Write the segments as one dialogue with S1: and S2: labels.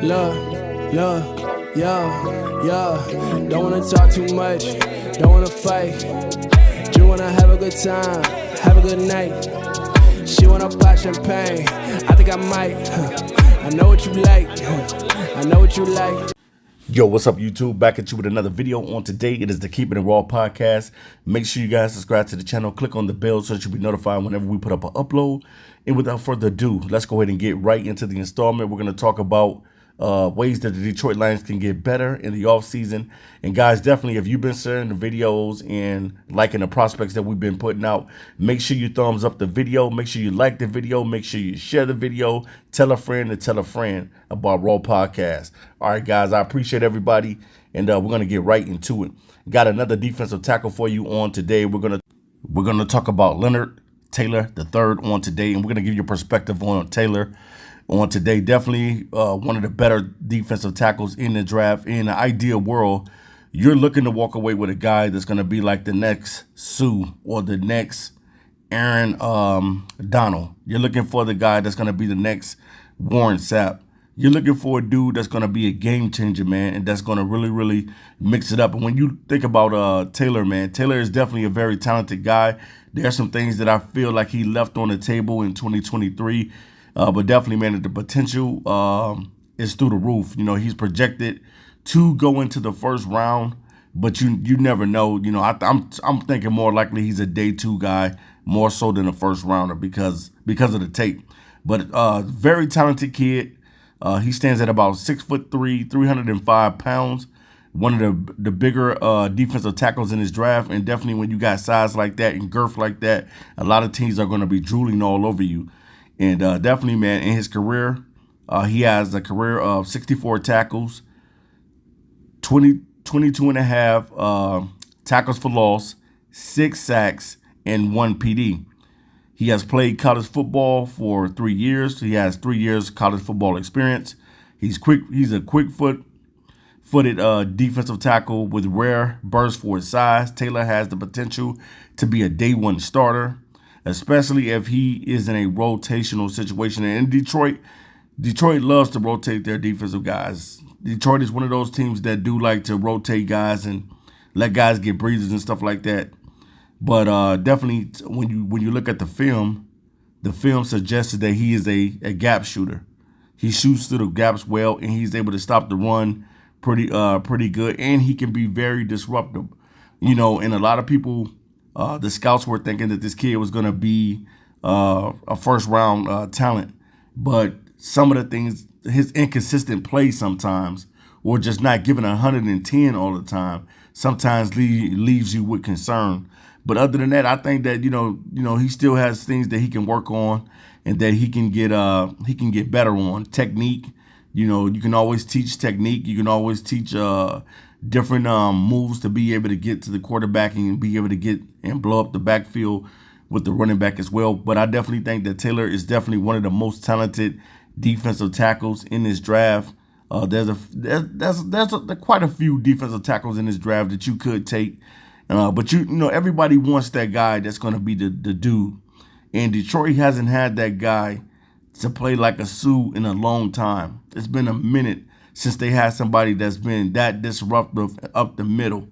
S1: Look, yo. Don't wanna talk too much, don't wanna fight. Just wanna have a good time, have a good night. She wanna pop champagne, I think I might. I know what you like, I know what you like.
S2: Yo, what's up, YouTube? Back at you with another video. On today, it is the Keeping It Raw podcast. Make sure you guys subscribe to the channel. Click on the bell so that you'll be notified whenever we put up an upload. And without further ado, let's go ahead and get right into the installment. We're going to talk about ways that the Detroit Lions can get better in the offseason. And guys, definitely, if you've been sharing the videos and liking the prospects that we've been putting out, make sure you thumbs up the video. Make sure you like the video. Make sure you share the video. Tell a friend to tell a friend about Raw Podcast. All right, guys, I appreciate everybody. And we're going to get right into it. Got another defensive tackle for you on today. We're going to talk about Leonard Taylor III on today. And we're going to give you a perspective on Taylor on today. Definitely one of the better defensive tackles in the draft. In the ideal world, you're looking to walk away with a guy that's going to be like the next Sue or the next Aaron Donald. You're looking for the guy that's going to be the next Warren Sapp. You're looking for a dude that's going to be a game changer, man, and that's going to really mix it up. And when you think about Taylor, man, Taylor is definitely a very talented guy. There are some things that I feel like he left on the table in 2023. But definitely, man, the potential is through the roof. You know, he's projected to go into the first round, but you never know. You know, I'm thinking more likely he's a day two guy, more so than a first rounder because of the tape. But very talented kid. He stands at about 6'3", 305 pounds. One of the bigger defensive tackles in his draft, and definitely when you got size like that and girth like that, a lot of teams are going to be drooling all over you. And definitely, man, in his career, he has a career of 64 tackles, 22 and a half tackles for loss, 6 sacks, and 1 PD. He has played college football for 3 years. He has 3 years college football experience. He's quick. He's a quick-footed defensive tackle with rare bursts for his size. Taylor has the potential to be a day one starter, especially if he is in a rotational situation. And in Detroit loves to rotate their defensive guys. Detroit is one of those teams that do like to rotate guys and let guys get breathers and stuff like that. But definitely, when you look at the film suggested that he is a gap shooter. He shoots through the gaps well, and he's able to stop the run pretty good, and he can be very disruptive. You know, and a lot of people, the scouts were thinking that this kid was going to be a first-round talent. But some of the things, his inconsistent play sometimes, or just not giving 110 all the time, sometimes leaves you with concern. But other than that, I think that you know he still has things that he can work on and that he can get better on. Technique, you know, you can always teach technique. You can always teach different moves to be able to get to the quarterback and be able to get and blow up the backfield with the running back as well. But I definitely think that Taylor is definitely one of the most talented defensive tackles in this draft. There's quite a few defensive tackles in this draft that you could take. But you know, everybody wants that guy that's going to be the dude. And Detroit hasn't had that guy to play like a Sue in a long time. It's been a minute since they had somebody that's been that disruptive up the middle.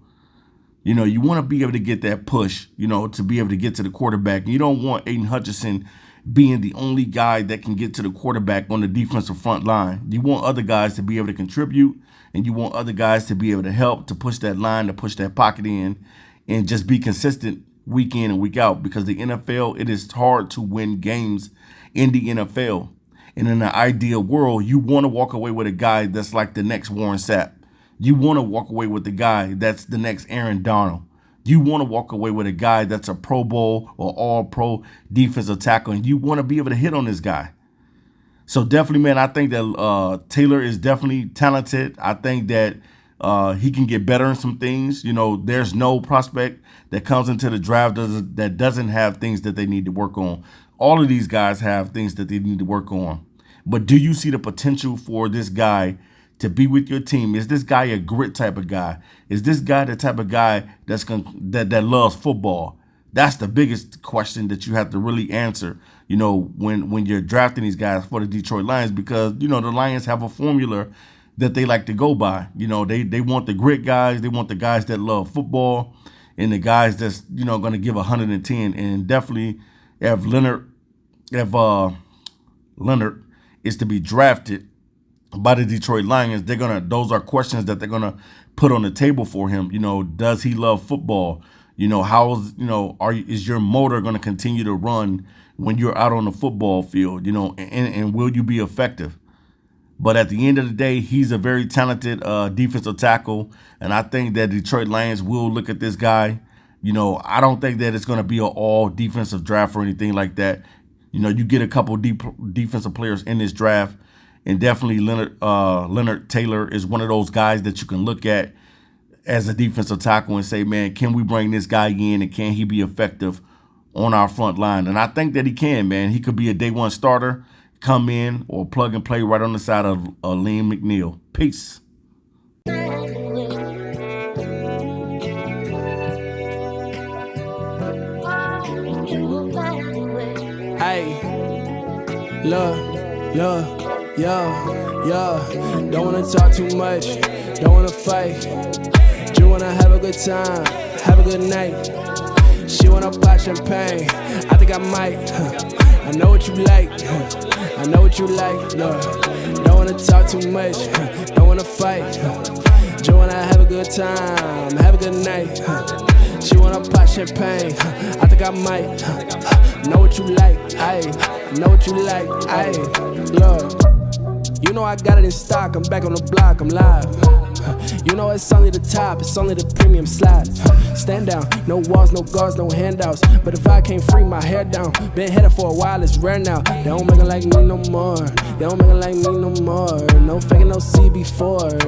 S2: You know, you want to be able to get that push, you know, to be able to get to the quarterback. You don't want Aiden Hutchinson being the only guy that can get to the quarterback on the defensive front line. You want other guys to be able to contribute, and you want other guys to be able to help to push that line, to push that pocket in, and just be consistent week in and week out. Because the NFL, it is hard to win games in the NFL. And in the ideal world, you want to walk away with a guy that's like the next Warren Sapp. You want to walk away with the guy that's the next Aaron Donald. You want to walk away with a guy that's a Pro Bowl or All-Pro defensive tackle, and you want to be able to hit on this guy. So definitely, man, I think that Taylor is definitely talented. I think that he can get better in some things. You know, there's no prospect that comes into the draft that doesn't have things that they need to work on. All of these guys have things that they need to work on. But do you see the potential for this guy to be with your team? Is this guy a grit type of guy? Is this guy the type of guy that loves football? That's the biggest question that you have to really answer, you know, when you're drafting these guys for the Detroit Lions, because, you know, the Lions have a formula that they like to go by. You know, they want the grit guys. They want the guys that love football and the guys that's, you know, going to give 110. And definitely if Leonard is to be drafted by the Detroit Lions, those are questions that they're gonna put on the table for him. You know, does he love football? You know, is your motor gonna continue to run when you're out on the football field? You know, and will you be effective? But at the end of the day, he's a very talented defensive tackle, and I think that Detroit Lions will look at this guy. You know, I don't think that it's gonna be an all defensive draft or anything like that. You know, you get a couple defensive players in this draft. And definitely Leonard Taylor is one of those guys that you can look at as a defensive tackle and say, man, can we bring this guy in and can he be effective on our front line? And I think that he can, man. He could be a day one starter, come in, or plug and play right on the side of Liam McNeil. Peace.
S1: Hey, look. Yo, don't wanna talk too much, don't wanna fight. Just wanna have a good time, have a good night. She wanna pop champagne, I think I might. I know what you like, I know what you like. Look, don't wanna talk too much, don't wanna fight. Just wanna have a good time, have a good night. She wanna pop champagne, I think I might. I know what you like, I know what you like, look. You know I got it in stock, I'm back on the block, I'm live. You know it's only the top, it's only the premium slide. Stand down, no walls, no guards, no handouts. But if I can't free my hair down, been headed for a while, it's rare now. They don't make it like me no more, they don't make it like me no more. No faking no CB4.